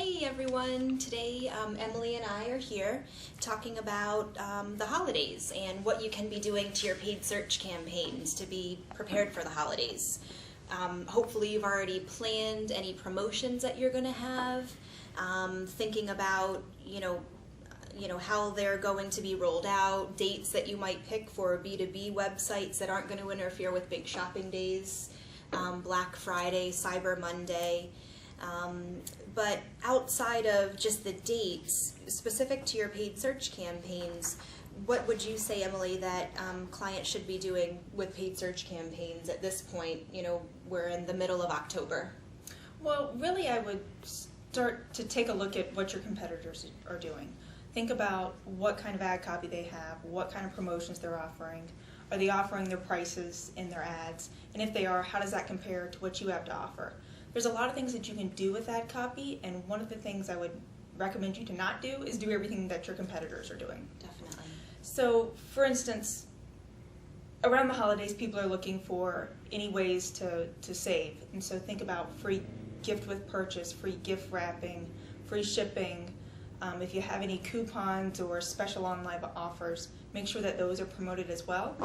Hey everyone, today Emily and I are here talking about the holidays and what you can be doing to your paid search campaigns to be prepared for the holidays. Hopefully you've already planned any promotions that you're going to have, thinking about how they're going to be rolled out, dates that you might pick for B2B websites that aren't going to interfere with big shopping days, Black Friday, Cyber Monday. But outside of just the dates, specific to your paid search campaigns, what would you say, Emily, that clients should be doing with paid search campaigns at this point? We're in the middle of October. Well, really I would start to take a look at what your competitors are doing. Think about what kind of ad copy they have, what kind of promotions they're offering. Are they offering their prices in their ads? And if they are, how does that compare to what you have to offer? There's a lot of things that you can do with ad copy, and one of the things I would recommend you to not do is do everything that your competitors are doing. Definitely. So, for instance, around the holidays, people are looking for any ways to save. And so think about free gift with purchase, free gift wrapping, free shipping. If you have any coupons or special online offers, make sure that those are promoted as well.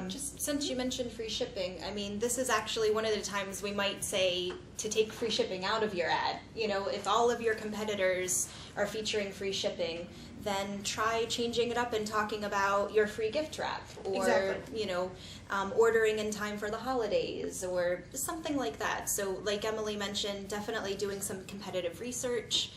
Just since you mentioned free shipping, I mean, this is actually one of the times we might say to take free shipping out of your ad. If all of your competitors are featuring free shipping, then try changing it up and talking about your free gift wrap, or exactly. Ordering in time for the holidays, or something like that. So like Emily mentioned, definitely doing some competitive research.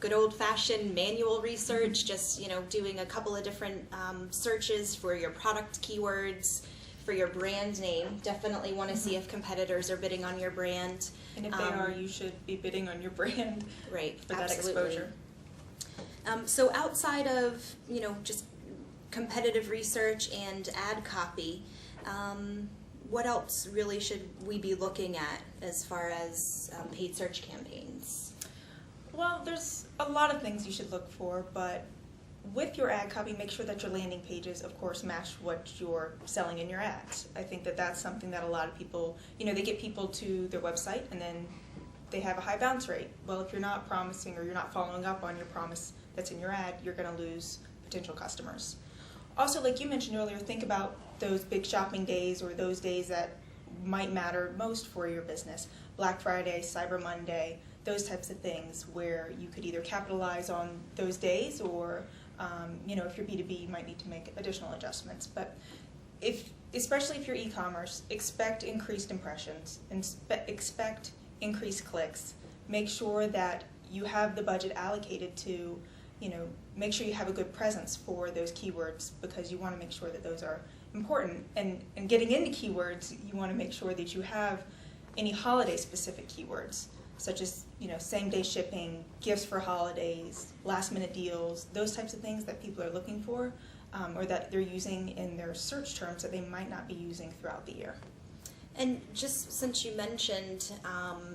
Good old-fashioned manual research, just doing a couple of different searches for your product keywords, for your brand name. Definitely want to see if competitors are bidding on your brand. And if they are, you should be bidding on your brand, right? For that Absolutely. exposure. So outside of just competitive research and ad copy, what else really should we be looking at as far as paid search campaigns? Well, there's a lot of things you should look for, but with your ad copy, make sure that your landing pages, of course, match what you're selling in your ads. I think that that's something that a lot of people, they get people to their website and then they have a high bounce rate. Well, if you're not promising or you're not following up on your promise that's in your ad, you're going to lose potential customers. Also, like you mentioned earlier, think about those big shopping days or those days that might matter most for your business. Black Friday, Cyber Monday, those types of things where you could either capitalize on those days or, if you're B2B, you might need to make additional adjustments. But especially if you're e-commerce, expect increased impressions and expect increased clicks. Make sure that you have the budget allocated to, make sure you have a good presence for those keywords, because you want to make sure that those are important. And getting into keywords, you want to make sure that you have any holiday-specific keywords, such as same-day shipping, gifts for holidays, last-minute deals, those types of things that people are looking for, or that they're using in their search terms that they might not be using throughout the year. And just since you mentioned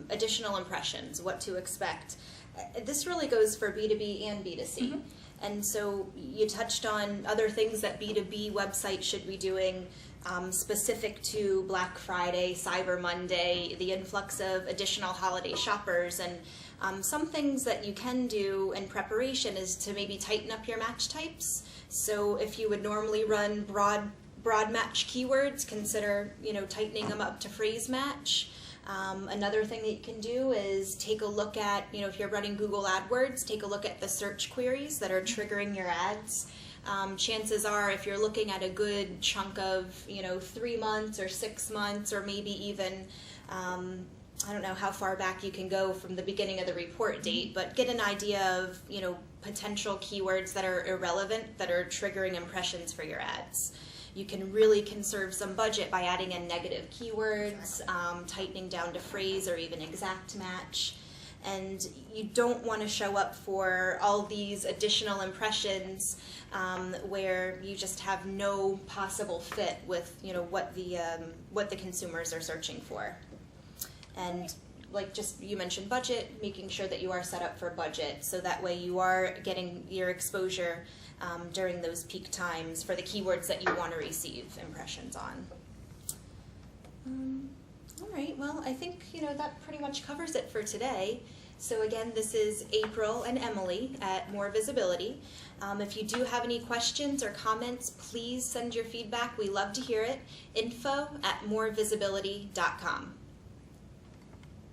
additional impressions, what to expect, this really goes for B2B and B2C. Mm-hmm. And so you touched on other things that B2B websites should be doing specific to Black Friday, Cyber Monday, the influx of additional holiday shoppers. And some things that you can do in preparation is to maybe tighten up your match types. So if you would normally run broad match keywords, consider tightening them up to phrase match. Another thing that you can do is take a look at, if you're running Google AdWords, take a look at the search queries that are triggering your ads. Chances are, if you're looking at a good chunk of 3 months or 6 months, or maybe even I don't know how far back you can go from the beginning of the report date, but get an idea of potential keywords that are irrelevant, that are triggering impressions for your ads. You can really conserve some budget by adding in negative keywords, tightening down to phrase or even exact match. And you don't want to show up for all these additional impressions where you just have no possible fit with what the consumers are searching for. And like just you mentioned budget, making sure that you are set up for budget, so that way you are getting your exposure during those peak times for the keywords that you want to receive impressions on. All right, well, I think that pretty much covers it for today. So again, this is April and Emily at More Visibility. If you do have any questions or comments, please send your feedback. We love to hear it. info@morevisibility.com.